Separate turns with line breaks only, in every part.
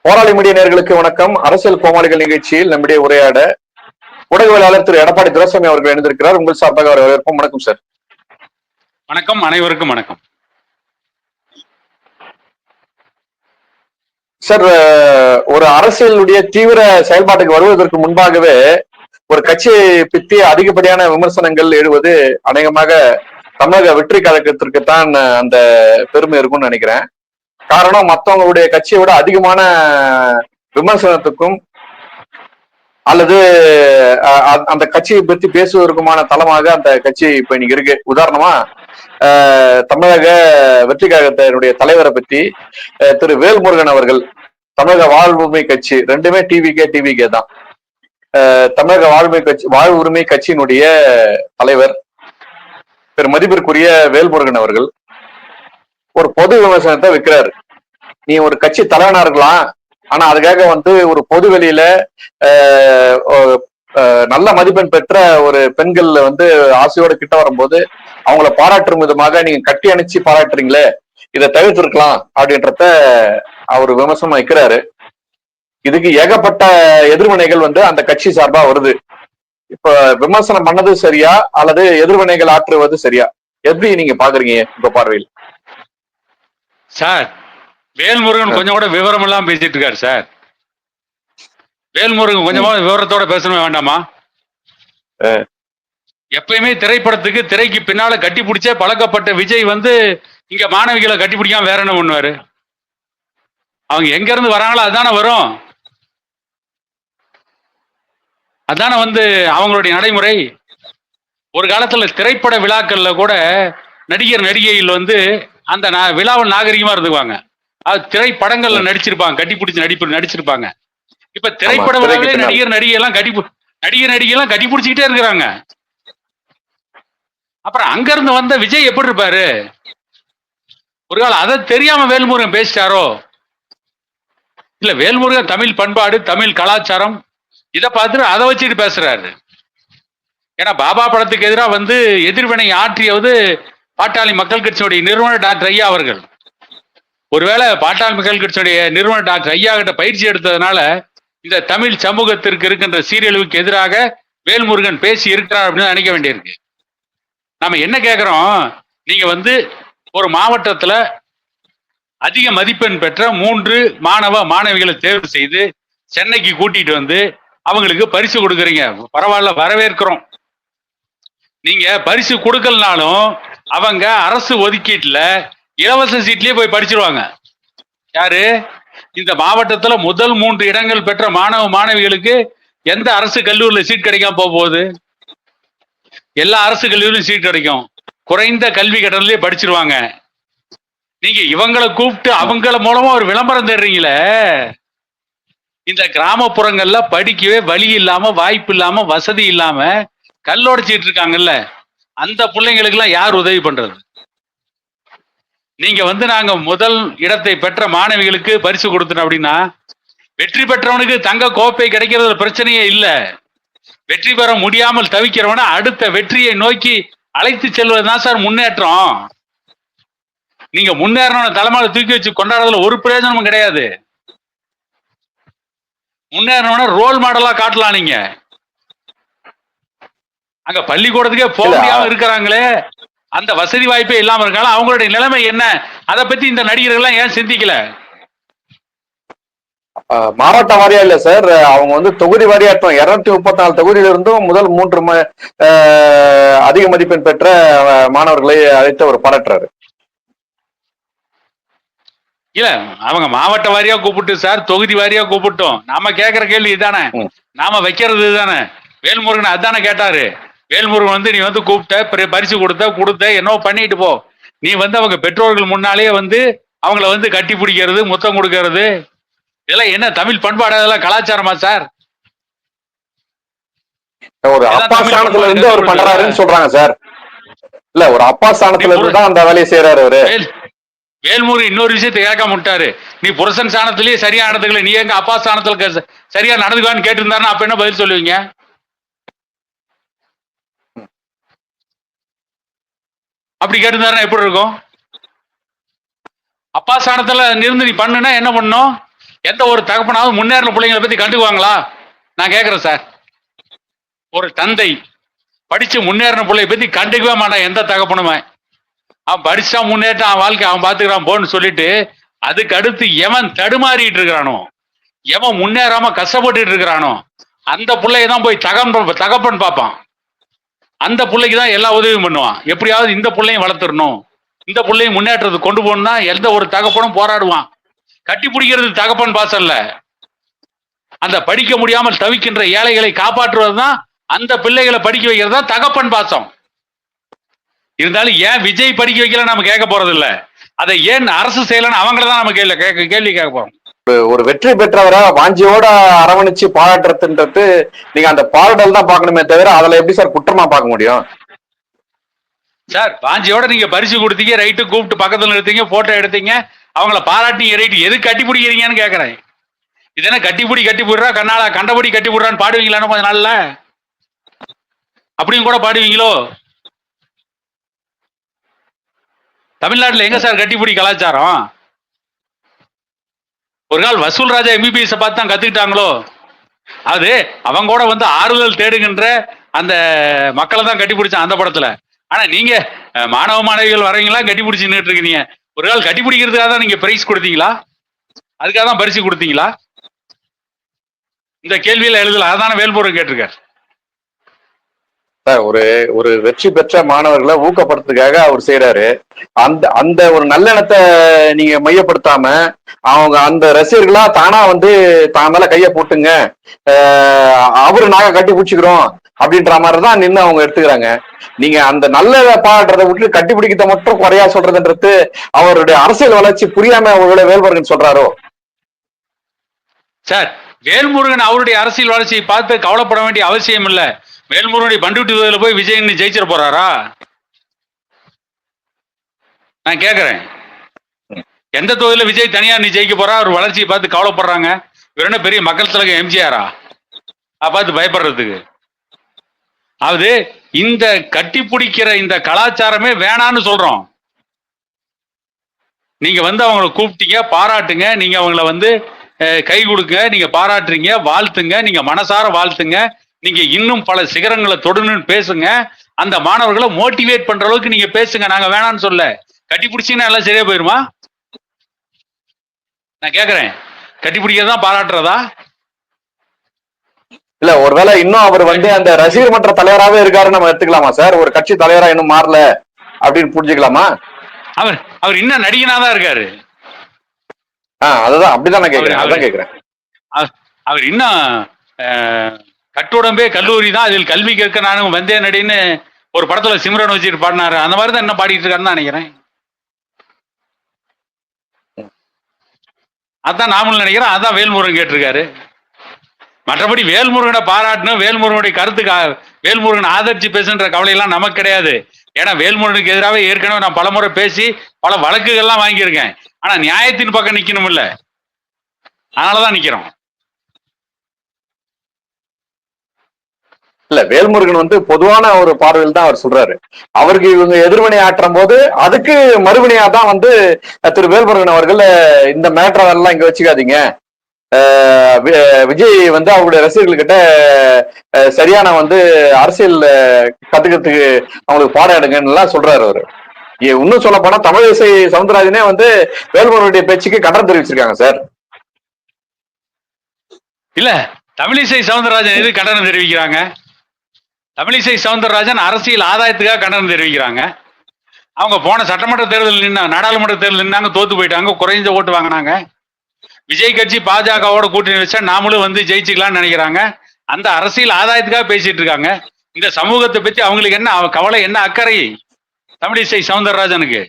போராளி மீடியா நேயர்களுக்கு வணக்கம். அரசியல் கோமாளிகள் நிகழ்ச்சியில் நம்முடைய உரையாட ஊடகவியலாளர் திரு எடப்பாடி துரைசாமி அவர்கள் இணைந்திருக்கிறார். உங்கள் சார்பாக வரவேற்போம். வணக்கம் சார்.
வணக்கம், அனைவருக்கும் வணக்கம்
சார். ஒரு அரசியலுடைய தீவிர செயல்பாட்டுக்கு வருவதற்கு முன்பாகவே ஒரு கட்சியை பற்றி அதிகப்படியான விமர்சனங்கள் எழுவது அநேகமாக தமிழக வெற்றி கழகத்திற்குத்தான் அந்த பெருமை இருக்கும்னு நினைக்கிறேன். காரணம், மற்றவங்களுடைய கட்சியை விட அதிகமான விமர்சனத்துக்கும் அல்லது அந்த கட்சியை பற்றி பேசுவதற்குமான தளமாக அந்த கட்சி இப்ப இன்னைக்கு இருக்கு. உதாரணமா தமிழக வெற்றி கழகத்தினுடைய தலைவரை பற்றி திரு வேல்முருகன் அவர்கள், தமிழக வாழ்வுரிமை கட்சி, ரெண்டுமே டிவிகே தான், தமிழக வாழ்வுரிமை கட்சியினுடைய தலைவர் திரு மதிப்பிற்குரிய வேல்முருகன் அவர்கள் ஒரு பொது விமர்சனத்தை வைக்கிறாரு. நீ ஒரு கட்சி தலைவனா இருக்கலாம், ஆனா அதுக்காக ஒரு பொது வெளியில நல்ல மதிப்பெண் பெற்ற ஒரு பெண்கள் ஆசையோட கிட்ட வரும்போது அவங்கள பாராட்டும் விதமாக நீங்க கட்டி அணைச்சு பாராட்டுறீங்களே, இதை தவிர்த்திருக்கலாம் அப்படின்றத அவர் விமர்சனம் வைக்கிறாரு. இதுக்கு ஏகப்பட்ட எதிர்வினைகள் அந்த கட்சி சார்பா வருது. இப்ப விமர்சனம் பண்ணது சரியா அல்லது எதிர்வினைகள் ஆற்றுவது சரியா, எப்படி நீங்க பாக்குறீங்க உங்க பார்வையில்?
சார், வேல்முருகன் கொஞ்சம் கூட விவரம் எல்லாம் பேசிட்டு இருக்காரு சார். வேல்முருகன் கொஞ்சமா விவரத்தோட பேசணும் வேண்டாமா? எப்பயுமே திரைப்படத்துக்கு திரைக்கு பின்னால கட்டி பிடிச்ச பழக்கப்பட்ட விஜய் இங்க மாணவிகளை கட்டி பிடிக்காம வேற என்ன பண்ணுவாரு? அவங்க எங்க இருந்து வராங்களோ அதுதானே வரும், அதான அவங்களுடைய நடைமுறை. ஒரு காலத்துல திரைப்பட விழாக்கள்ல கூட நடிகர் நடிகைகள் அந்த விழாவில் நாகரிகமா இருந்துக்குவாங்க. அது திரைப்படங்கள்ல நடிச்சிருப்பாங்க, கட்டி பிடிச்சி நடிச்சிருப்பாங்க. இப்ப திரைப்பட விழாவிலே நடிகர் நடிகை எல்லாம் கட்டி பிடிச்சிக்கிட்டே இருக்கிறாங்க. அப்புறம் அங்க இருந்து வந்த விஜய் எப்படி இருப்பாரு? ஒரு காலம் அதை தெரியாம வேல்முருகன் பேசிட்டாரோ? இல்ல, வேல்முருகன் தமிழ் பண்பாடு, தமிழ் கலாச்சாரம் இதை பார்த்துட்டு அதை வச்சுட்டு பேசுறாரு. ஏன்னா பாபா படத்துக்கு எதிராக எதிர்வினை ஆற்றியது பாட்டாளி மக்கள் கட்சியுடைய நிறுவனர் டாக்டர் ஐயா அவர்கள். ஒருவேளை பாட்டாளி மக்கள் கட்சியுடைய நிறுவனர் டாக்டர் ஐயா கிட்ட பயிற்சி எடுத்ததுனால இந்த தமிழ் சமூகத்திற்கு இருக்கின்ற சீரழிவுக்கு எதிராக வேல்முருகன் பேசி இருக்கிறார் அப்படின்னு நினைக்க வேண்டியிருக்கு. நாம என்ன கேட்கிறோம், நீங்க ஒரு மாவட்டத்துல அதிக மதிப்பெண் பெற்ற 3 மாணவிகளை தேர்வு செய்து சென்னைக்கு கூட்டிட்டு அவங்களுக்கு பரிசு கொடுக்குறீங்க. பரவாயில்ல, வரவேற்கிறோம். நீங்க பரிசு கொடுக்கலனாலும் அவங்க அரசு ஒதுக்கீட்டுல இலவச சீட்லயே போய் படிச்சிருவாங்க. யாரு? இந்த மாவட்டத்துல முதல் 3 இடங்கள் பெற்ற மாணவிகளுக்கு எந்த அரசு கல்லூரியில் சீட் கிடைக்காம போகுது? எல்லா அரசு கல்லூரியிலும் சீட் கிடைக்கும். குறைந்த கல்வி கட்டணத்திலே படிச்சிருவாங்க. நீங்க இவங்களை கூப்பிட்டு அவங்கள மூலமா ஒரு விளம்பரம் தேடுறீங்களே. இந்த கிராமப்புறங்கள்ல படிக்கவே வழி இல்லாம, வாய்ப்பு இல்லாம, வசதி இல்லாம கல்லோடைச்சிட்டு இருக்காங்கல்ல, அந்த பிள்ளைங்களுக்கு எல்லாம் யார் உதவி பண்றது? நீங்க நாங்க முதல் இடத்தை பெற்ற மாணவிகளுக்கு பரிசு கொடுத்தோம் அப்படின்னா, வெற்றி பெற்றவனுக்கு தங்க கோப்பை கிடைக்கிறது பிரச்சனையே இல்ல. வெற்றி பெற முடியாமல் தவிக்கிறவன அடுத்த வெற்றியை நோக்கி அழைத்து செல்வதுதான் சார் முன்னேற்றம். நீங்க முன்னேறணும் தலைமையில தூக்கி வச்சு கொண்டாடுறதுல ஒரு பிரயோஜனமும் கிடையாது. முன்னேறணும்னா ரோல் மாடலா காட்டலாம். நீங்க அங்க பள்ளிக்கூடத்துக்கே போக முடியாம இருக்கிறாங்களே, அந்த வசதி வாய்ப்பே இல்லாம இருக்காங்க, அவங்களுடைய நிலைமை என்ன? அதை பத்தி இந்த நடிகர்கள் எல்லாம் ஏன் சிந்திக்கல?
மாவட்ட வாரியா இல்ல சார், அவங்க தொகுதி வாரியாட்டம் 234 தொகுதியில இருந்தும் முதல் 3 அதிக மதிப்பெண் பெற்ற மாணவர்களை அழைத்து அவர் பாராட்டுறாரு.
இல்ல, அவங்க மாவட்ட வாரியா கூப்பிட்டு சார், தொகுதி வாரியா கூப்பிட்டோம். நாம கேட்கிற கேள்வி இதுதானே, நாம வைக்கிறது இதுதானே. வேல்முருகன் அதானே கேட்டாரு. வேல்முருகன் நீ கூப்பிட்ட, பரிசு கொடுத்த என்னவோ பண்ணிட்டு போ. நீ அவங்க பெற்றோர்கள் முன்னாலே அவங்கள கட்டி பிடிக்கிறது, முத்தம் கொடுக்கறது, இதெல்லாம் என்ன தமிழ் பண்பாடு? அதெல்லாம் கலாச்சாரமா சார்?
ஒரு அப்பா ஸ்தானத்துல இருந்து அவர் பண்றாருன்னு சொல்றாங்க சார். இல்ல, ஒரு அப்பா ஸ்தானத்துல இருந்து தான் அந்த வேலையை செய்யறாரு அவரு.
வேல்முருகன் இன்னொரு விஷயத்தை கேட்காம விட்டாரு. நீ புருஷன் ஸ்தானத்திலேயே சரியா நடந்துக்கல, நீ எங்க அப்பா ஸ்தானத்துல சரியா நடந்துக்குவான்னு கேட்டு இருந்தாருன்னா அப்ப என்ன பதில் சொல்லுவீங்க? அப்படி கேட்டிருந்தாருன்னா எப்படி இருக்கும்? அப்பா ஸ்தானத்துல இருந்து நீ பண்ணுனா என்ன பண்ணும்? எந்த ஒரு தகப்பனாவது முன்னேறின பிள்ளைங்களை பத்தி கண்டுக்குவாங்களா? நான் கேட்கிறேன் சார். ஒரு தந்தை படிச்சு முன்னேறின பிள்ளைய பத்தி கண்டுக்கவே மாட்டான் எந்த தகப்பனுமே. அவன் படிச்சா முன்னேற்ற அவன் வாழ்க்கை அவன் பாத்துக்கிறான் போன்னு சொல்லிட்டு அதுக்கு அடுத்து எவன் தடுமாறிட்டு இருக்கிறானோ, எவன் முன்னேறாம கஷ்டப்பட்டு இருக்கிறானோ அந்த பிள்ளைய தான் போய் தகப்பன் பார்ப்பான். அந்த பிள்ளைக்கு தான் எல்லா உதவியும் பண்ணுவான். எப்படியாவது இந்த பிள்ளையும் வளர்த்துடணும், இந்த பிள்ளையும் முன்னேற்றத்துக்கு கொண்டு போகணும்னா எந்த ஒரு தகப்பனும் போராடுவான். கட்டி பிடிக்கிறது தகப்பன் பாசம் இல்ல, அந்த படிக்க முடியாமல் தவிக்கின்ற ஏழைகளை காப்பாற்றுவது தான், அந்த பிள்ளைகளை படிக்க வைக்கிறது தான் தகப்பன் பாசம். இருந்தாலும் ஏன் விஜய் படிக்க வைக்கல நம்ம கேட்க போறது இல்ல, அதை ஏன் அரசு செய்யலன்னு அவங்கள தான் நம்ம கேள்வி கேட்க போறோம்.
ஒரு வெற்றி பெற்றவரை வாஞ்சியோட அரவணைச்சு பாராட்டுறதுன்றது நீங்க அந்த பாராட்டல் தான் பார்க்கணுமே தவிர அதுல எப்படி சார் குற்றமா பார்க்க முடியும்?
சார் வாஞ்சியோட நீங்க பரிசு கொடுத்தீங்க, ரைட்டு, கூப்பிட்டு பக்கத்துல எடுத்தீங்க, போட்டோ எடுத்தீங்க, அவங்கள பாராட்டிங்க, ரைட்டு, எது கட்டி பிடிக்கிறீங்கன்னு கேட்கறேன். இது என்ன கட்டி போடுறா கண்ணால கண்டபடி கட்டி போடுறான்னு பாடுவீங்களான்னு கொஞ்ச நாள்ல அப்படியும் கூட பாடுவீங்களோ? தமிழ்நாட்டில் எங்க சார் கட்டிப்பிடி கலாச்சாரம்? ஒரு நாள் வசூல் ராஜா எம்பிபிஎஸ் பார்த்து தான் கத்துக்கிட்டாங்களோ? அது அவங்க கூட வந்து ஆறுதல் தேடுகின்ற அந்த மக்களை தான் கட்டி பிடிச்சான் அந்த படத்துல. ஆனா நீங்க மாணவ மாணவிகள் வரவங்களா கட்டி பிடிச்சு நின்றுட்டு இருக்கீங்க. ஒரு நாள் கட்டி பிடிக்கிறதுக்காக தான் நீங்க பிரைஸ் கொடுத்தீங்களா? அதுக்காக தான் பரிசு கொடுத்தீங்களா? இந்த கேள்வியில எழுதல, அதான வேல்முருகன் கேட்டிருக்காரு.
ஒரு ஒரு வெற்றி பெற்ற மாணவர்களை ஊக்கப்படுத்துறதுக்காக அவர் செய்யறாரு. அந்த அந்த ஒரு நல்லெண்ணத்தை நீங்க மையப்படுத்தாம அவங்க அந்த ரசிகர்களா தானா வந்து தான் மேல கைய போட்டுங்க, அவரு நாங்க கட்டி பிடிச்சிக்கிறோம் அப்படின்ற மாதிரிதான் நின்று அவங்க எடுத்துக்கிறாங்க. நீங்க அந்த நல்ல பாடுறதை விட்டு கட்டி பிடிக்கிறத மட்டும் குறையா சொல்றதுன்றது அவருடைய அரசியல் வளர்ச்சி புரியாம ஒருவேளை வேல்முருகன் சொல்றாரோ?
சார் வேல்முருகன் அவருடைய அரசியல் வளர்ச்சியை பார்த்து கவலைப்பட வேண்டிய அவசியம் இல்லை. வேல்முருகனுடைய பண்ருட்டி தொகுதியில போய் விஜய் ஜெயிச்சிட போறாரா? நான் கேட்கிறேன். எந்த தொகுதியில விஜய் தனியா நீ ஜெயிக்க போறா? ஒரு வளர்ச்சியை பார்த்து கவலைப்படுறாங்க. இவர் என்ன பெரிய மக்கள் தலைவர் எம்ஜிஆரா பார்த்து பயப்படுறதுக்கு? அதாவது இந்த கட்டி பிடிக்கிற இந்த கலாச்சாரமே வேணான்னு சொல்றோம். நீங்க வந்து அவங்களை கூப்பிட்டீங்க, பாராட்டுங்க, நீங்க அவங்கள வந்து கை கொடுங்க, நீங்க பாராட்டுறீங்க, வாழ்த்துங்க, நீங்க மனசார வாழ்த்துங்க, நீங்க இன்னும் பல சிகரங்களை தொடணும்னு பேசுங்க, அந்த மாணவர்களை மோட்டிவேட் பண்ற அளவுக்கு நீங்க பேசுங்க. நாங்க வேணான்னு சொல்ல. கட்டி பிடிச்சீங்கன்னா எல்லாம் சரியா போயிருமா? நான் கேக்குறேன், கட்டி பிடிக்கிறதா பாராட்டுறதா?
இல்ல ஒருவேளை இன்னும் அவர் வந்து அந்த ரசிகர் மன்ற தலைவராகவே இருக்காருன்னு நம்ம எடுத்துக்கலாமா சார்? ஒரு கட்சி தலைவரா இன்னும் மாறல அப்படின்னு புரிஞ்சுக்கலாமா?
அவர் இன்னும் நடிகனாதான் இருக்காரு.
அதுதான் அப்படிதான் நான் கேட்கிறேன். அதான் கேட்கிறேன்.
அவர் இன்னும் கட்டுடம்பே கல்லூரி தான், அதில் கல்வி கேட்க நானும் வந்தேன் நடின்னு ஒரு படத்துல சிம்ரன் வச்சுட்டு பாடினாரு. அந்த மாதிரி தான் என்ன பாடிட்டு இருக்காருன்னு தான் நினைக்கிறேன். அதான் நாமளும் நினைக்கிறேன். அதான் வேல்முருகன் கேட்டிருக்காரு. மற்றபடி வேல்முருகனை பாராட்டணும், வேல்முருகனுடைய கருத்துக்காக வேல்முருகன் ஆதரிச்சு பேசுன்ற கவலையெல்லாம் நமக்கு கிடையாது. ஏன்னா வேல்முருகனுக்கு எதிராக ஏற்கனவே நான் பலமுறை பேசி பல வழக்குகள்லாம் வாங்கியிருக்கேன். ஆனா நியாயத்தின் பக்கம் நிக்கணும் இல்ல, அதனாலதான் நிக்கிறோம்.
இல்ல வேல்முருகன் வந்து பொதுவான ஒரு பார்வையில் தான் அவர் சொல்றாரு. அவருக்கு இவங்க எதிர்வினை ஆற்றும் போது அதுக்கு மறுவினையா தான் வந்து திரு வேல்முருகன் அவர்கள் இந்த மேட்டர் எல்லாம் இங்க வச்சுக்காதீங்க, விஜய் வந்து அவருடைய ரசிகர்கள்கிட்ட சரியான வந்து அரசியல் கத்துக்கிறதுக்கு அவங்களுக்கு பாடம் எடுங்கன்னு சொல்றாரு அவரு. இன்னும் சொல்ல போனா தமிழிசை சவுந்தரராஜனே வந்து வேல்முருகனுடைய பேச்சுக்கு கண்டனம் தெரிவிச்சிருக்காங்க சார்.
இல்ல தமிழிசை சவுந்தரராஜன் எது கண்டனம் தெரிவிக்கிறாங்க? தமிழிசை சவுந்தரராஜன் அரசியல் ஆதாயத்துக்காக கண்டனம் தெரிவிக்கிறாங்க. அவங்க போன சட்டமன்ற தேர்தல் நின்னா, நாடாளுமன்ற தேர்தல் நின்னாங்க, தோத்து போயிட்டாங்க, குறைஞ்ச ஓட்டு வாங்கினாங்க. விஜய் கட்சி பாஜகவோட கூட்டணி வச்சா நாமளும் வந்து ஜெயிச்சுக்கலாம்னு நினைக்கிறாங்க. அந்த அரசியல் ஆதாயத்துக்காக பேசிட்டு இருக்காங்க. இந்த சமூகத்தை பத்தி அவங்களுக்கு என்ன கவலை, என்ன அக்கறை தமிழிசை சவுந்தரராஜனுக்கு?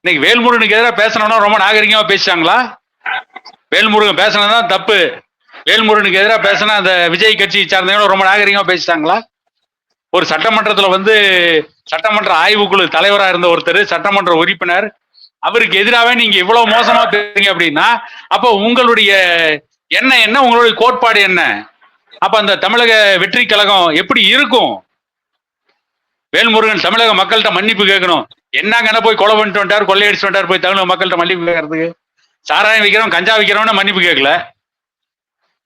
இன்னைக்கு வேல்முருகனுக்கு எதிராக பேசணும்னா ரொம்ப நாகரிகமா பேசிட்டாங்களா? வேல்முருகன் பேசினதான் தப்பு, வேல்முருகனுக்கு எதிராக பேசினா அந்த விஜய் கட்சியை சார்ந்தவங்க ரொம்ப நாகரிகமா பேசிட்டாங்களா? ஒரு சட்டமன்றத்துல வந்து சட்டமன்ற ஆய்வுக்குழு தலைவராக இருந்த ஒருத்தர், சட்டமன்ற உறுப்பினர், அவருக்கு எதிராகவே நீங்க இவ்வளவு மோசமா பேசுறீங்க அப்படின்னா அப்போ உங்களுடைய என்ன உங்களுடைய கோட்பாடு என்ன? அப்ப அந்த தமிழக வெற்றி கழகம் எப்படி இருக்கும்? வேல்முருகன் தமிழக மக்கள்கிட்ட மன்னிப்பு கேட்கணும். என்னங்க போய் கொலை பண்ணிட்டு வந்துட்டார், கொள்ளையடிச்சு வந்துட்டார், போய் தமிழக மக்கள்கிட்ட மன்னிப்பு கேட்கறதுக்கு சாராயம் விற்கிறவன் கஞ்சா விற்கிறவன மன்னிப்பு கேட்கல.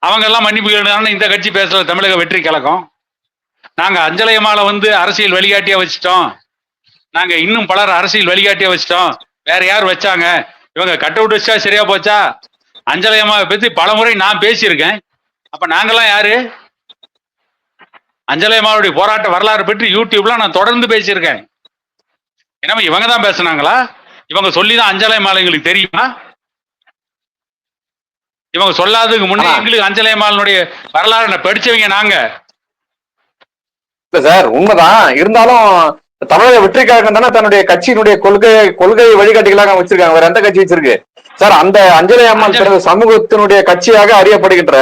அவங்க எல்லாம் மன்னிப்பு கேட்கணும். இந்த கட்சி பேசல தமிழக வெற்றி கழகம். நாங்க அஞ்சலையம்மாளை வந்து அரசியல் வழிகாட்டியா வச்சுட்டோம். நாங்க இன்னும் பலர் அரசியல் வழிகாட்டியா வச்சுட்டோம். வேற யார் வச்சாங்க? இவங்க கட் அவுட் வச்சா சரியா போச்சா? அஞ்சலையம்மாவை பத்தி பல முறை நான் பேசியிருக்கேன். அப்ப நாங்கெல்லாம் யாரு? அஞ்சலையம்மாவுடைய போராட்ட வரலாறு பற்றி யூடியூப்ல நான் தொடர்ந்து பேசியிருக்கேன். ஏன்னா இவங்க தான் பேசுனாங்களா? இவங்க சொல்லிதான் அஞ்சலையம்மாள் எங்களுக்கு தெரியுமா? இவங்க சொல்லாததுக்கு முன்னே எங்களுக்கு அஞ்சலையம்மாளுடைய வரலாறு படிச்சவங்க நாங்க.
இல்ல சார், உண்மைதான். இருந்தாலும் தமிழக வெற்றி கழகம் தானே தன்னுடைய கட்சியினுடைய கொள்கை வழிகாட்டிகளாக வச்சிருக்காங்க. வேற எந்த கட்சி வச்சிருக்கு சார்? அந்த அஞ்சலை அம்மாள் பிறந்த சமூகத்தினுடைய கட்சியாக அறியப்படுகின்ற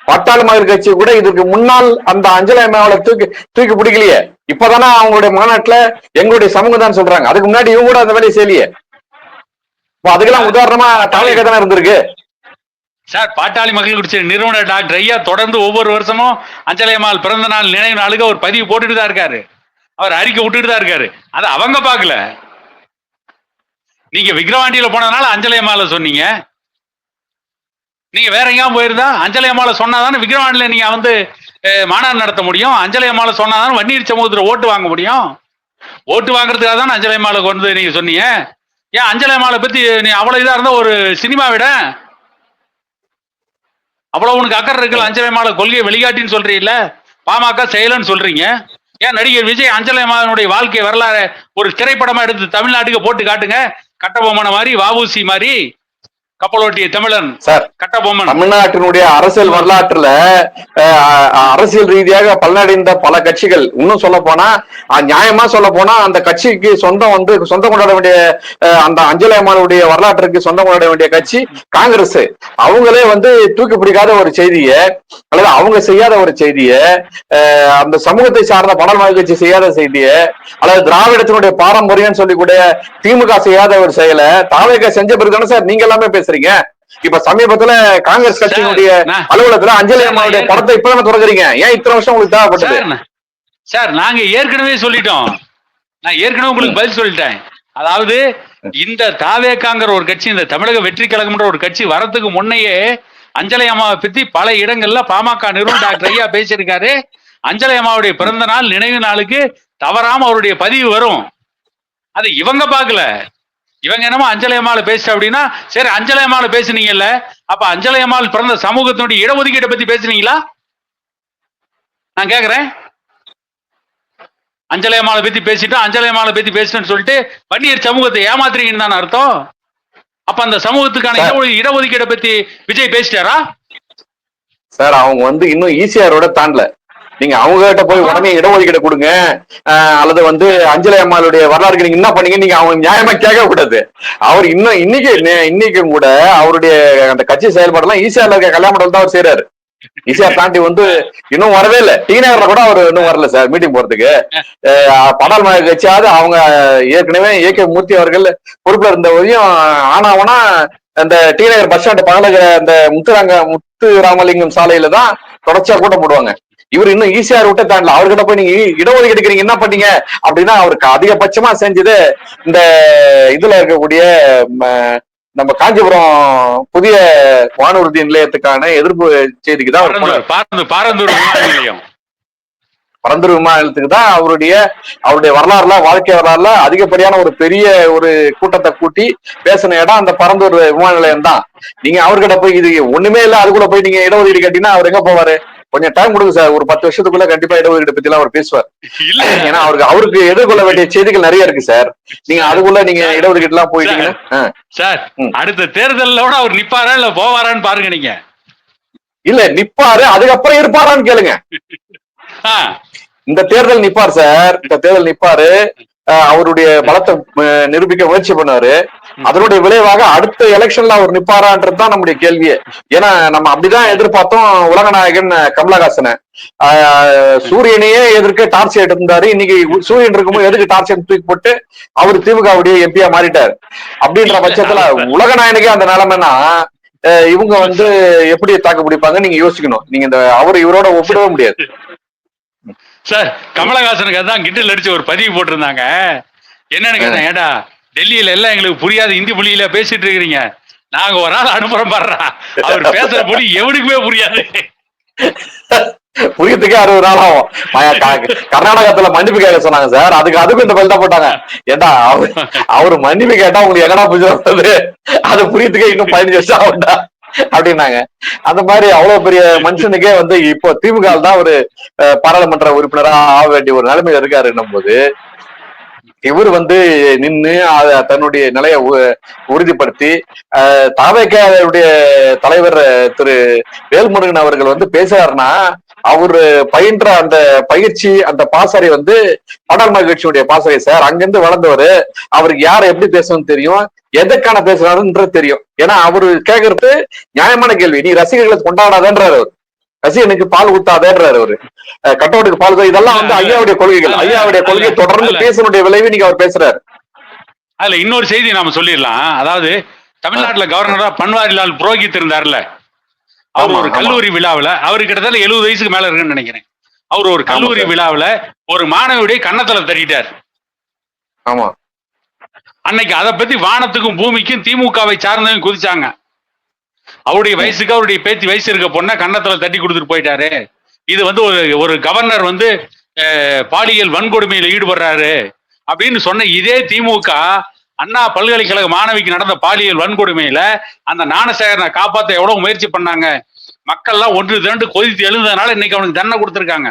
பாட்டாளி மக்கள் கட்சி கூட இதுக்கு முன்னால் அந்த அஞ்சலை அம்மாவை தூக்கி பிடிக்கலையே. இப்பதானே அவங்களுடைய மாநாட்டுல எங்களுடைய சமூகம் தான் சொல்றாங்க. அதுக்கு முன்னாடி இவங்க கூட அந்த வேலையை செய்யலையே. அதுக்கெல்லாம் உதாரணமா தமிழக தானே இருந்திருக்கு
சார். பாட்டாளி மக்கள் கட்சி நிறுவனர் டாக்டர் ஐயா தொடர்ந்து ஒவ்வொரு வருஷமும் அஞ்சலையம்மாள் பிறந்த நாள் நினைவு நாளுக்கு ஒரு பதிவு போட்டுட்டு தான் இருக்காரு. அவர் அறிக்கை விட்டுட்டு தான் இருக்காரு. அதை அவங்க பார்க்கல. நீங்க விக்கிரவாண்டியில போனதுனால அஞ்சலையம்மாளை சொன்னீங்க. நீங்க வேற எங்கேயும் போயிருந்தா அஞ்சலையம்மாளை சொன்னாதானே விக்கிரவாண்டியில நீங்க வந்து மாநாடு நடத்த முடியும். அஞ்சலையம்மாளை சொன்னாதானே வன்னியர் சமூகத்துல ஓட்டு வாங்க முடியும். ஓட்டு வாங்குறதுக்காக தானே அஞ்சலையம்மாளை கொண்டு நீங்க சொன்னீங்க. ஏன் அஞ்சலையம்மாளை பத்தி நீ அவ்வளவு இதா இருந்தா ஒரு சினிமா விட அவ்வளவு உனக்கு அக்கறை இருக்குல்ல? அஞ்சலையம்மாளை கொள்கையை வெளிகாட்டின்னு சொல்றீங்கல்ல, பாமக செயலன்னு சொல்றீங்க. ஏன் நடிகர் விஜய் அஞ்சலையம்மாளுடைய வாழ்க்கை வரலாறு ஒரு திரைப்படமா எடுத்து தமிழ்நாட்டுக்கு போட்டு காட்டுங்க. கட்டபொம்மன மாதிரி, வஉசி மாதிரி, கப்பலோட்டிய தமிழன்
சார்.
கட்டபொம்மன்
தமிழ்நாட்டினுடைய அரசியல் வரலாற்றுல அரசியல் ரீதியாக பலனடைந்த பல கட்சிகள், இன்னும் சொல்ல போனா நியாயமா சொல்ல போனா அந்த கட்சிக்கு சொந்தம் கொண்டாட வேண்டிய அந்த அஞ்சலை அம்மாளுடைய வரலாற்றுக்கு சொந்தம் கொண்டாட வேண்டிய கட்சி காங்கிரஸ். அவங்களே வந்து தூக்கி பிடிக்காத ஒரு செய்திய அல்லது அவங்க செய்யாத ஒரு செய்திய, அந்த சமூகத்தை சார்ந்த பாடல் கட்சி செய்யாத செய்திய, அல்லது திராவிடத்தினுடைய பாரம்பரியம் சொல்லி கூட திமுக செய்யாத ஒரு செயலை தாவேக செஞ்ச பிறகுதானே சார் நீங்க எல்லாமே பேசுறீங்க. இப்ப சமீபத்துல காங்கிரஸ் கட்சியினுடைய அலுவலகத்துல அஞ்சலி அம்மாவுடைய படத்தை இப்பதானே தொடங்குறீங்க. ஏன் இத்தனை வருஷம் உங்களுக்கு தேவைப்பட்டது
சார்? நாங்க ஏற்கனவே சொல்லிட்டோம். நான் ஏற்கனவே உங்களுக்கு பதில் சொல்லிட்டேன். அதாவது இந்த தாவேகாங்கிற ஒரு கட்சி, இந்த தமிழக வெற்றி கழகம்ன்ற ஒரு கட்சி வரத்துக்கு முன்னையே அஞ்சலை அம்மாவை பத்தி பல இடங்கள்ல பாமக நிறுவனர் டாக்டர் ஐயா பேசியிருக்காரு. அஞ்சலை அம்மாவுடைய பிறந்த நாள் நினைவு நாளுக்கு தவறாம அவருடைய பதிவு வரும். அது இவங்க பார்க்கல. இவங்க என்னமோ அஞ்சலை அம்மாளை பேச அப்படின்னா சரி, அஞ்சலை அம்மாளை பேசுனீங்கல்ல, அப்ப அஞ்சலை அம்மாள் பிறந்த சமூகத்தினுடைய இடஒதுக்கீட்டை பத்தி பேசுனீங்களா? நான் கேக்குறேன். அஞ்சலை அம்மாளை பத்தி பேசிட்டோம், அஞ்சலை அம்மாளை பத்தி பேசிட்டேன்னு சொல்லிட்டு வன்னியர் சமூகத்தை ஏமாத்துறீங்கன்னு தானே அர்த்தம். அப்ப அந்த சமூகத்துக்கான இடஒதுக்கீட்டை பத்தி விஜய் பேசிட்டாரா?
சார், அவங்க வந்து இன்னும் ஈசிஆரோட தாண்டல. நீங்க அவங்க கிட்ட போய் உடனே இடஒதுக்கீடு கொடுங்க அல்லது வந்து அஞ்சலை அம்மாளுடைய வரலாறு நீங்க என்ன பண்ணீங்க நீங்க அவங்க நியாயமா கேட்க கூடாது. அவர் இன்னும் இன்னைக்கும் கூட அவருடைய அந்த கட்சி செயல்பாடுலாம் ஈசிஆர்ல இருக்க கல்யாண மண்டபம் தான் அவர் செய்யறாரு. ஈசிஆர் தாண்டி வந்து இன்னும் வரவே இல்லை. டி நகர்ல கூட அவர் இன்னும் வரல சார் மீட்டிங் போறதுக்கு. பாடல் மக கட்சியாவது அவங்க ஏற்கனவே ஏகே மூர்த்தி அவர்கள் பொறுப்புல இருந்த வரையும் ஆனாவனா அந்த டி நகர் பஸ் ஸ்டாண்ட் பகலகிற அந்த முத்து ராமலிங்கம் சாலையில தான் தொடர்ச்சியா கூட்டம் போடுவாங்க. இவர் இன்னும் ஈசிஆர் விட்டு தாண்டல. அவர்கிட்ட போய் நீங்க இடஒதுக்கீடு எடுக்கிறீங்க என்ன பண்ணீங்க அப்படின்னா அவருக்கு அதிகபட்சமா செஞ்சது இந்த இதுல இருக்கக்கூடிய நம்ம காஞ்சிபுரம் புதிய வானூர்தி நிலையத்துக்கான எதிர்ப்பு செய்திக்கு தான் பரந்தூர் விமான நிலையத்துக்கு தான் அவருடைய வரலாறுல வாழ்க்கை வரலாறுல அதிகப்படியான ஒரு பெரிய ஒரு கூட்டத்தை கூட்டி பேசின இடம் அந்த பரந்தூர் விமான நிலையம் தான். நீங்க அவர்கிட்ட போய் இது ஒண்ணுமே இல்ல அதுக்குள்ள போய் நீங்க இடஒதுக்கீடு கேட்டீங்கன்னா அவர் எங்க போவாரு? கொஞ்சம் டைம் கொடுங்க சார். ஒரு 10 வருஷத்துக்குள்ள கண்டிப்பா இடஒதுக்கீடு பத்தி எல்லாம் அவர் பேசுவார். ஏன்னா அவருக்கு எதிர்கொள்ள வேண்டிய செய்திகள் நிறைய இருக்கு சார். நீங்க அதுக்குள்ள நீங்க இடஒதுக்கீடு எல்லாம் போயிட்டீங்கன்னா
சார் அடுத்த தேர்தலோட அவர் நிப்பாரா இல்ல போவாரான்னு பாருங்க. நீங்க
இல்ல நிப்பாரு, அதுக்கப்புறம் இருப்பாரான்னு கேளுங்க. இந்த தேர்தல் நிப்பார் சார். இந்த தேர்தல் நிப்பாரு, அவருடைய பலத்தை நிரூபிக்க முயற்சி பண்ணாரு. அதனுடைய விளைவாக அடுத்த எலெக்ஷன்ல அவர் நிப்பாரான்றதுதான் நம்முடைய கேள்வியே. ஏன்னா நம்ம அப்படிதான் எதிர்பார்த்தோம் உலகநாயகன் கமலஹாசனை. சூரியனையே எதிர்க்க டார்ச் இருந்தாரு. இன்னைக்கு சூரியன் இருக்கும்போது எதுக்கு டார்ச் தூக்கி போட்டு அவர் திமுகவுடைய எம்பியா மாறிட்டார். அப்படின்ற பட்சத்துல உலகநாயகனுக்கே அந்த நிலைமைன்னா இவங்க வந்து எப்படி தாக்கு பிடிப்பாங்க நீங்க யோசிக்கணும். நீங்க இந்த இவரோட ஒப்பிடவே முடியாது
சார். கமலஹாசனுக்கு அதான் கிண்டல் அடிச்சு ஒரு பதிவு போட்டிருந்தாங்க. என்னன்னு கேட்டேன், ஏடா டெல்லியில எல்லாம் எங்களுக்கு புரியாத இந்தி மொழியில பேசிட்டு இருக்கிறீங்க, நாங்க ஒரு ஆள் அனுப்புறோம் பாடுறா, அவர் பேசுற மொழி எவனுக்குமே புரியாது.
புரியத்துக்கே 60 நாள் ஆகும். கர்நாடகத்துல மன்னிப்பு கேட்க சொன்னாங்க சார், அதுக்கும் இந்த பதில் தான் போட்டாங்க. ஏண்டா அவரு மன்னிப்பு கேட்டா உங்களுக்கு எங்கடா புரிஞ்சு, அது புரியத்துக்கே இன்னும் 15 வருஷம் ஆகும்டா அப்படின்னாங்க. அந்த மாதிரி அவ்வளவு பெரிய மனுஷனுக்கே வந்து இப்போ திமுக தான் ஒரு பாராளுமன்ற உறுப்பினரா ஆக வேண்டிய ஒரு நிலைமையில இருக்காருன்னும் போது, இவர் வந்து நின்று தன்னுடைய நிலையை உறுதிப்படுத்தி தாவேக்காவுடைய தலைவர் திரு வேல்முருகன் அவர்கள் வந்து பேசுறாருன்னா, அவரு பயின்ற அந்த பயிற்சி, அந்த பாசறை வந்து பாடல் மகிழ்ச்சியுடைய பாசறை சார். அங்கிருந்து வளர்ந்தவரு, அவருக்கு யாரை எப்படி பேசணும்னு தெரியும், எதற்கான பேசுறாருன்றது தெரியும். ஏன்னா அவரு கேட்கறது நியாயமான கேள்வி. நீ ரசிகர்களை கொண்டாடாதன்றாரு அவர், ரசிகனுக்கு பால் ஊத்தாதேன்றாரு அவரு, கட்டோட்டுக்கு பால். இதெல்லாம் வந்து ஐயாவுடைய கொள்கைகள். ஐயாவுடைய கொள்கையை தொடர்ந்து பேசணுடைய விளைவு நீங்க அவர் பேசுறாரு.
அதுல இன்னொரு செய்தி நாம சொல்லிடலாம். அதாவது தமிழ்நாட்டுல கவர்னரா பன்வாரிலால் புரோஹித் இருந்தார்ல, அவர் ஒரு கல்லூரி விழாவில், அவரு கிட்டத்தட்ட 70 வயசுக்கு மேல இருக்குன்னு நினைக்கிறேன். அவர் ஒரு கல்லூரி விழாவில் ஒரு மாணவியுடைய கன்னத்துல தட்டிட்டார்.
ஆமா,
அன்னைக்கு அதை பத்தி வானத்துக்கும் பூமிக்கும் திமுகவை சார்ந்தவங்க குதிச்சாங்க. அவருடைய வயசுக்கு அவருடைய பேத்தி வயசு இருக்க பொண்ணை கன்னத்துல தட்டி கொடுத்துட்டு போயிட்டாரு. இது வந்து ஒரு கவர்னர் வந்து பாலியல் வன்கொடுமையில ஈடுபடுறாரு அப்படின்னு சொன்ன இதே திமுக அண்ணா பல்கலைக்கழக மாணவிக்கு நடந்த பாலியல் வன்கொடுமையில அந்த ஞானசேகரனை காப்பாற்ற எவ்வளவு முயற்சி பண்ணாங்க. மக்கள்லாம் ஒன்று திரண்டு கொதித்து எழுந்ததுனால இன்னைக்கு அவனுக்கு தண்டனை கொடுத்திருக்காங்க.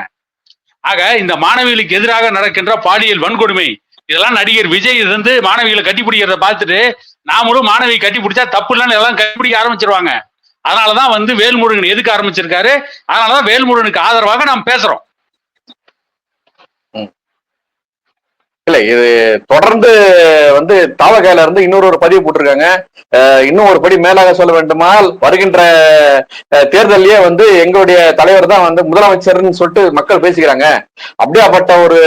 ஆக இந்த மாணவிகளுக்கு எதிராக நடக்கின்ற பாலியல் வன்கொடுமை, இதெல்லாம் நடிகர் விஜய் இருந்து மாணவிகளை கட்டிப்பிடிக்கிறத பார்த்துட்டு நாமளும் மாணவி கட்டிப்பிடிச்சா தப்பு இல்லைன்னு எல்லாம் கட்டிப்பிடிக்க ஆரம்பிச்சிருவாங்க. அதனாலதான் வந்து வேல்முருகன் எதுக்கு ஆரம்பிச்சிருக்காரு, அதனாலதான் வேல்முருகனுக்கு ஆதரவாக நாம் பேசுறோம்.
இல்ல, இது தொடர்ந்து வந்து தாவகையில இருந்து இன்னொரு பதிவு போட்டிருக்காங்க. இன்னும் ஒரு படி மேலாக சொல்ல வேண்டுமானால், வருகின்ற தேர்தலையே வந்து எங்களுடைய தலைவர் தான் வந்து முதலமைச்சர்னு சொல்லிட்டு மக்கள் பேசிக்கிறாங்க. அப்படியாப்பட்ட ஒரு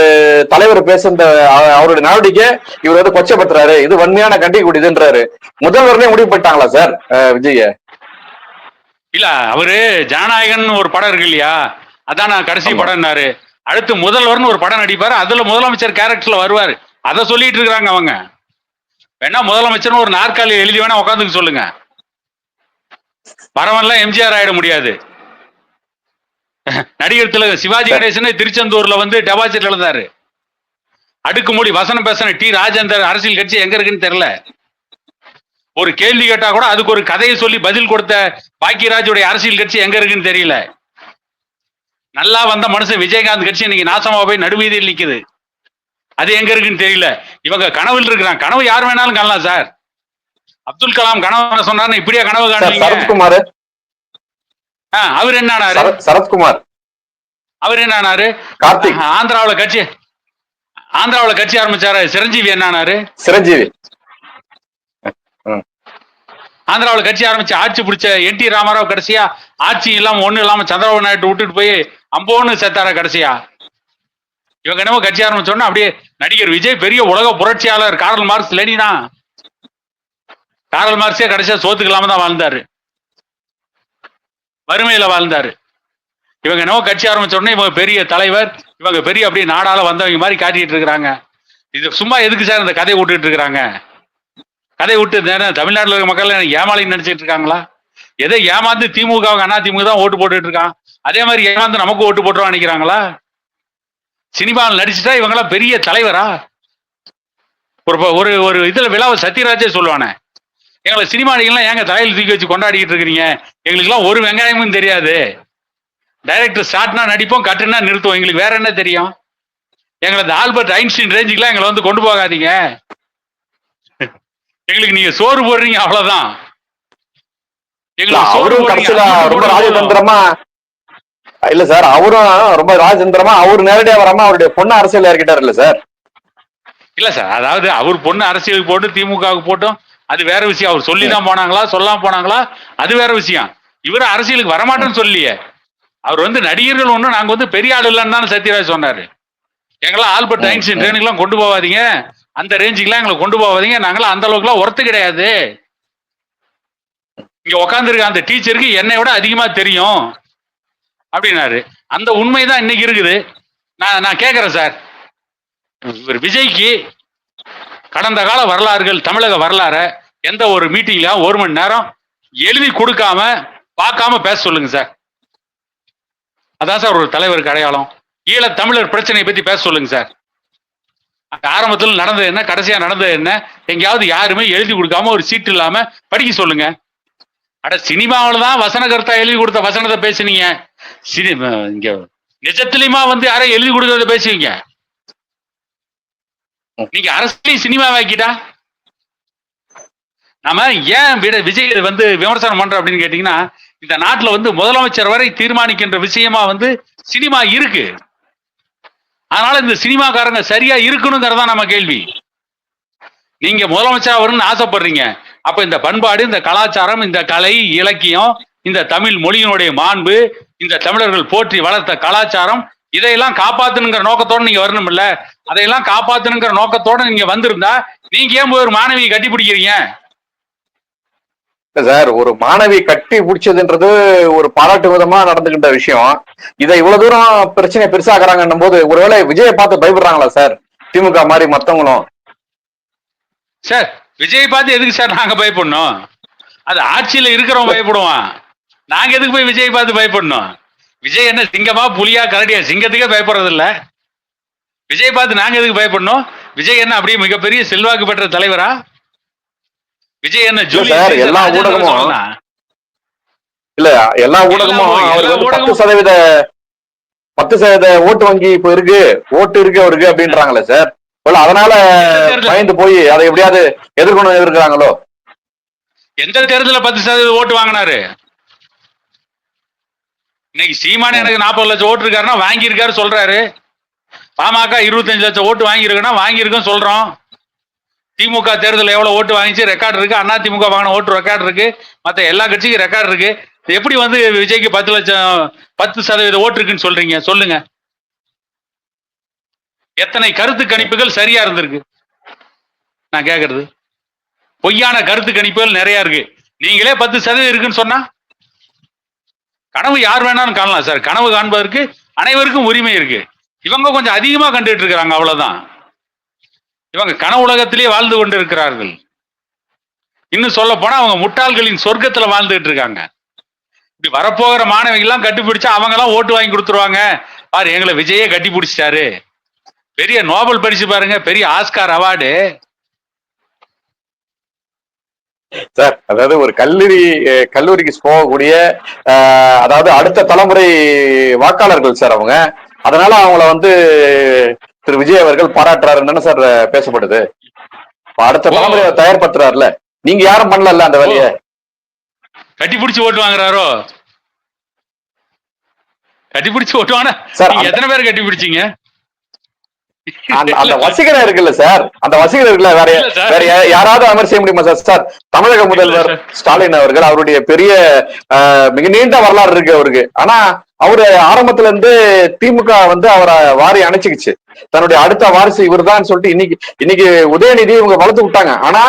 தலைவர் பேசுற அவருடைய நடவடிக்கை இவர் வந்து கொச்சப்படுத்துறாரு, இது வன்மையான கண்டிக்கக்கூடியதுன்றாரு. முதல்வர்லயே முடிவு பண்ணிட்டாங்களா சார் விஜய?
இல்ல, அவரு ஜனநாயகன் ஒரு படம் இருக்கு இல்லையா, அதான் நான் கடைசி படம்னாரு. அடுத்து முதல்வர்னு ஒரு படம் நடிப்பாரு, அதுல முதலமைச்சர் கேரக்டர்ல வருவாரு. அதை சொல்லிட்டு இருக்காங்க அவங்க. வேணா முதலமைச்சர்னு ஒரு நாற்காலி எழுதி வேணா உட்காந்துக்க சொல்லுங்க. பரவன்லாம் எம்ஜிஆர் ஆயிட முடியாது. நடிகர் திலகம் சிவாஜி கணேசன் திருச்செந்தூர்ல வந்து டெபாசிட் எழுந்தாரு. அடுக்குமொழி வசனம் பேசின டி ராஜேந்தர் அரசியல் கட்சி எங்க இருக்குன்னு தெரியல. ஒரு கேள்வி கேட்டா கூட அதுக்கு ஒரு கதையை சொல்லி பதில் கொடுத்த பாக்கியராஜுடைய அரசியல் கட்சி எங்க இருக்குன்னு தெரியல. நல்லா வந்த மனுஷன் விஜயகாந்த் கட்சி இன்னைக்கு நாசமா போய் நடுவீதியில் நிக்குது. அது எங்க இருக்குன்னு தெரியல. இவங்க கனவில் இருக்கிறாங்க. கனவு யார் வேணாலும் காணலாம் சார். அப்துல் கலாம் கனவு சொன்னாரு, இப்படியா கனவு காணுவீங்க?
சரத்குமார்
அவர் என்ன ஆனாரு?
சரத்குமார்
அவர் என்ன ஆனாரு?
கார்த்திக்
ஆந்திராவுல கட்சி ஆரம்பிச்சாரு. சிரஞ்சீவி என்ன ஆனாரு?
சிரஞ்சீவி
ஆந்திராவில் கட்சி ஆரம்பிச்சு ஆட்சி பிடிச்ச என்டி ராமாராவ் கடைசியா ஆட்சி இல்லாம ஒண்ணு இல்லாம சந்திரபாபு நாயுடு விட்டுட்டு போய் அம்போன்னு செத்தார கடைசியா. இவங்க என்னமோ கட்சி ஆரம்பிச்சோன்னா அப்படியே நடிகர் விஜய் பெரிய உலக புரட்சியாளர், கார்ல் மார்க்ஸ் லெனினா. கார்ல் மார்க்ஸே கடைசியா சோத்துக்கு இல்லாம தான் வாழ்ந்தாரு, வறுமையில வாழ்ந்தாரு. இவங்க என்னவோ கட்சி ஆரம்பிச்ச உடனே இவங்க பெரிய தலைவர், இவங்க பெரிய அப்படியே நாடால வந்தவங்க மாதிரி காட்டிட்டு இருக்கிறாங்க. இது சும்மா எதுக்கு சார் இந்த கதையை விட்டுட்டு இருக்கிறாங்க? கதை விட்டு தமிழ்நாட்டில் இருக்க மக்கள் ஏமாளின்னு நினைச்சிட்டு இருக்காங்களா? எதை ஏமாந்து திமுக அண்ணா திமுக தான் ஓட்டு போட்டுட்டு இருக்கான், அதே மாதிரி ஏமாந்து நமக்கு ஓட்டு போட்டுருவான் நினைக்கிறாங்களா? சினிமாவில் நடிச்சுட்டா இவங்கெல்லாம் பெரிய தலைவரா? ஒரு ஒரு இதுல விழாவை சத்யராஜே சொல்லுவானே, எங்களை சினிமா நடிகர்லாம் ஏங்க தலையில் தூக்கி வச்சு கொண்டாடிக்கிட்டு இருக்கிறீங்க, எங்களுக்குலாம் ஒரு வெங்காயமும் தெரியாது, டைரக்டர் ஸ்டார்ட்னா நடிப்போம், கட்டுனா நிறுத்துவோம், எங்களுக்கு வேற என்ன தெரியும், எங்களை இந்த ஆல்பர்ட் ஐன்ஸ்டீன் ரேஞ்சுக்கெல்லாம் எங்களை வந்து கொண்டு போகாதீங்க, எங்களுக்கு நீங்க சோறு போடுறீங்க அவ்வளவுதான்.
அவரும் கடைசியில ரொம்ப ராஜதந்திரமா இல்ல சார், அவரும் ரொம்ப ராஜதந்திரமா அவரு நேரடியா வராம அவருடைய பொண்ணு அரசியல் இறக்கிட்டாரு இல்ல சார்?
இல்ல சார், அதாவது அவர் பொண்ணு அரசியலுக்கு போட்டு திமுகவுக்கு போட்டோம், அது வேற விஷயம். அவர் சொல்லிதான் போனாங்களா சொல்லாம போனாங்களா அது வேற விஷயம். இவரு அரசியலுக்கு வரமாட்டேன்னு சொல்லியே. அவர் வந்து நடிகர்கள் ஒண்ணு நாங்க வந்து பெரிய ஆள் இல்லைன்னு தானே சத்யராஜ் சொன்னாரு. எங்கெல்லாம் ஆல்பர்ட் ஐன்ஸ்டீன் ட்ரெயினுக்குலாம் கொண்டு போவாதீங்க, அந்த ரேஞ்சுக்கெல்லாம் எங்களை கொண்டு போவாதீங்க, நாங்களாம் அந்த அளவுக்குலாம் ஒர்த்து கிடையாது, இங்க உட்காந்துருக்க அந்த டீச்சருக்கு என்னை விட அதிகமா தெரியும் அப்படின்னாரு. அந்த உண்மைதான் இன்னைக்கு இருக்குது. நான் கேட்கிறேன் சார், விஜய்க்கு கடந்த கால வரலாறுகள் தமிழக வரலாற எந்த ஒரு மீட்டிங்ல 1 மணி நேரம் எழுதி கொடுக்காம பார்க்காம பேச சொல்லுங்க சார். அதான் சார் ஒரு தலைவருக்கு அடையாளம். ஈழத் தமிழர் பிரச்சனையை பத்தி பேச சொல்லுங்க சார். ஆரம்பத்தில் நடந்தது என்ன, கடைசியா நடந்தது என்ன, எங்கேயாவது யாருமே எழுதி கொடுக்காம ஒரு சீட்டு இல்லாம படிக்க சொல்லுங்க. அட சினிமாவில தான் வசன கருத்தா எழுதி கொடுத்த வசனத்தை பேசுனீங்க. இங்க நிஜத்திலுமா வந்து யாரும் எழுதி கொடுக்கறத பேசுவீங்க? நீங்க அரசியலையும் சினிமா வாக்கிட்டா நாம ஏன் விஜய் வந்து விமர்சனம் பண்றோம் அப்படின்னு கேட்டீங்கன்னா, இந்த நாட்டுல வந்து முதலமைச்சர் வரை தீர்மானிக்கின்ற விஷயமா வந்து சினிமா இருக்கு. அதனால இந்த சினிமாக்காரங்க சரியா இருக்கணுங்கிறதா நம்ம கேள்வி. நீங்க முதலமைச்சரா வரும்னு ஆசைப்படுறீங்க. அப்ப இந்த பண்பாடு, இந்த கலாச்சாரம், இந்த கலை இலக்கியம், இந்த தமிழ் மொழியினுடைய மாண்பு, இந்த தமிழர்கள் போற்றி வளர்த்த கலாச்சாரம், இதையெல்லாம் காப்பாத்தணுங்கிற நோக்கத்தோட நீங்க வரணும் இல்ல? அதையெல்லாம் காப்பாத்தணுங்கிற நோக்கத்தோட நீங்க வந்திருந்தா நீங்க ஏன் போய் ஒரு மாணவியை கட்டி பிடிக்கிறீங்க?
சார், ஒரு மாணவி கட்டி பிடிச்சதுன்றது ஒரு பாராட்டு விதமா நடந்துகிட்ட விஷயம். இதை இவ்வளவு தூரம் பிரச்சனை பெருசாக்குறாங்கன்னும் போது ஒருவேளை விஜயை பார்த்து பயப்படுறாங்களா சார் திமுக மாதிரி மத்தவங்களும்?
சார் விஜய் பார்த்து எதுக்கு சார் நாங்க பயப்படணும்? அது ஆட்சியில இருக்கிறவங்க பயப்படுவான். நாங்க எதுக்கு போய் விஜய் பார்த்து பயப்படணும்? விஜய் என்ன சிங்கமா புலியா கரடியா? சிங்கத்துக்கே பயப்படுறது இல்ல. விஜய் பார்த்து நாங்க எதுக்கு பயப்படணும்? விஜய் என்ன அப்படியே மிகப்பெரிய செல்வாக்கு பெற்ற தலைவரா? விஜய் என்ன
எல்லா ஊடகமும் இல்ல, எல்லா ஊடகமும் அவர் வந்து 10% ஓட்டு வங்கி இப்ப இருக்கு, ஓட்டு இருக்கு அவருக்கு அப்படின்றாங்களே சார். அதனால பயந்து போய் அதை எப்படியாவது எதிர்கொண்டு எதிர்க்கிறாங்களோ?
எந்த தேர்தலில் 10% ஓட்டு வாங்கினாரு? இன்னைக்கு சீமானே எனக்கு 40 லட்சம் ஓட்டு இருக்காருன்னா வாங்கியிருக்காரு சொல்றாரு. பாமக 25 லட்சம் ஓட்டு வாங்கியிருக்குன்னா வாங்கியிருக்கோம் சொல்றோம். திமுக தேர்தல் எவ்வளவு ஓட்டு வாங்கிச்சு ரெக்கார்டு இருக்கு. அண்ணா திமுக வாங்கின ஓட்டு ரெக்கார்டு இருக்கு. மற்ற எல்லா கட்சிக்கும் ரெக்கார்டு இருக்கு. எப்படி வந்து விஜய்க்கு 10% ஓட்டு இருக்குன்னு சொல்றீங்க? சொல்லுங்க. எத்தனை கருத்து கணிப்புகள் சரியா இருந்திருக்கு? நான் கேக்குறது பொய்யான கருத்து கணிப்புகள் நிறைய இருக்கு. நீங்களே 10% இருக்குன்னு சொன்னா கனவு யார் வேணாலும் காணலாம் சார். கனவு காண்பதற்கு அனைவருக்கும் உரிமை இருக்கு. இவங்க கொஞ்சம் அதிகமா கண்டுட்டு இருக்கிறாங்க, அவ்வளவுதான். இவங்க கனவு உலகத்திலேயே வாழ்ந்து கொண்டு இருக்கிறார்கள். இன்னும் சொல்ல போனா அவங்க முட்டாள்களின் சொர்க்கத்துல வாழ்ந்துட்டு இருக்காங்க. இப்படி வரப்போகிற மாணவிகள்லாம் கட்டிப்பிடிச்சா அவங்க எல்லாம் ஓட்டு வாங்கி கொடுத்துருவாங்க. பாரு, எங்களை விஜயே கட்டி பிடிச்சிட்டாரு. பெரிய நோபல் பரிசு பாருங்க, பெரிய ஆஸ்கார் அவார்டு
சார். அதாவது ஒரு கல்லூரிக்கு போகக்கூடிய அதாவது அடுத்த தலைமுறை வாக்காளர்கள் சார் அவங்க. அதனால அவங்கள வந்து திரு விஜய் அவர்கள் பாராட்டுறாருன்னு சார் பேசப்படுது. அடுத்த தலைமுறையை தயார்படுத்துறாருல, நீங்க யாரும் பண்ணல அந்த வேலையை.
கட்டி பிடிச்சு ஓட்டு வாங்குறாரோ? கட்டி பிடிச்சு ஓட்டு வாங்க சார். எத்தனை பேர் கட்டி பிடிச்சீங்க?
அந்த வசீகரம் இருக்குல்ல சார், அந்த வசீகரம் இருக்குல்ல, வேற யாராவது அமர் செய்ய முடியுமா சார்? சார், தமிழக முதல்வர் ஸ்டாலின் அவர்கள் அவருடைய பெரிய மிக நீண்ட வரலாறு இருக்கு அவருக்கு. ஆனா அவரு ஆரம்பத்துல இருந்து திமுக வந்து அவரை வாரி அணைச்சிக்கிச்சு. தன்னுடைய அடுத்த வாரிசு இவர் தான் சொல்லிட்டு இன்னைக்கு உதயநிதி இவங்க வளர்த்து விட்டாங்க. ஆனா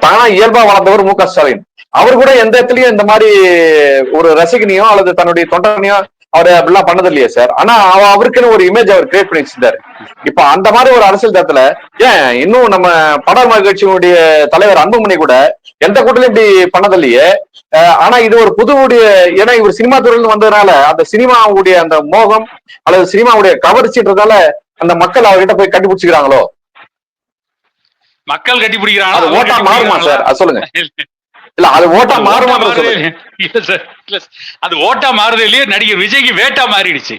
தானா இயல்பா வளர்ந்தவர் மு க ஸ்டாலின். அவர் கூட எந்த இடத்துலயும் இந்த மாதிரி ஒரு ரசிகனையோ அல்லது தன்னுடைய தொண்டனையோ அவரு அப்படிலாம் பண்ணது இல்லையே சார். ஆனா அவருக்குன்னு ஒரு இமேஜ் அவர் கிரியேட் பண்ணி வச்சிருந்தாரு. இப்ப அந்த மாதிரி ஒரு அரசியல் தரத்துல ஏன் இன்னும் நம்ம படர் கட்சியினுடைய தலைவர் அன்புமணி கூட எந்த கூட்டத்திலும் இப்படி பண்ணதில்லையே. ஆனா இது ஒரு புதுவுடைய, ஏன்னா இவர் சினிமா துறையில வந்ததுனால அந்த சினிமாவுடைய அந்த மோகம் அல்லது சினிமாவுடைய கவர்ச்சின்றதால அந்த மக்கள் அவர்கிட்ட போய் கட்டிப்பிடிச்சுக்கிறாங்களோ?
மக்கள் கட்டிப்பிடிக்கிறாங்க.
அது ஓட்டா மாறுமா சார்? அது சொல்லுங்க. இல்ல, அது ஓட்டா மாறுமா?
இல்ல சார், அது ஓட்டா மாறுது இல்லையே, நடிகர் விஜய்க்கு வேட்டா மாறிடுச்சு.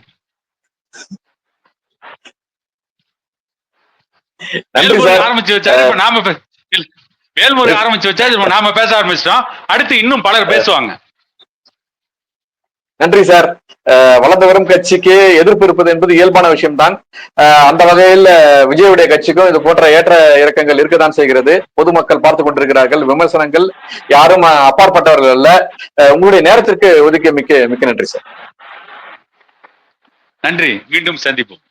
ஆரம்பிச்சு வச்சா நாம வேல்முறை ஆரம்பிச்சு வச்சா நாம பேச ஆரம்பிச்சிட்டோம். அடுத்து இன்னும் பலர் பேசுவாங்க.
நன்றி சார். வளர்ந்து வரும் கட்சிக்கு எதிர்ப்பு இருப்பது என்பது இயல்பான விஷயம்தான். அந்த வகையில் விஜயுடைய கட்சிக்கும் இது போன்ற ஏற்ற இறக்கங்கள் இருக்கத்தான் செய்கிறது. பொதுமக்கள் பார்த்து கொண்டிருக்கிறார்கள். விமர்சனங்கள் யாரும் அப்பாற்பட்டவர்கள் அல்ல. உங்களுடைய நேரத்திற்கு ஒதுக்கிய மிக்க மிக்க நன்றி சார்.
நன்றி. மீண்டும் சந்திப்போம்.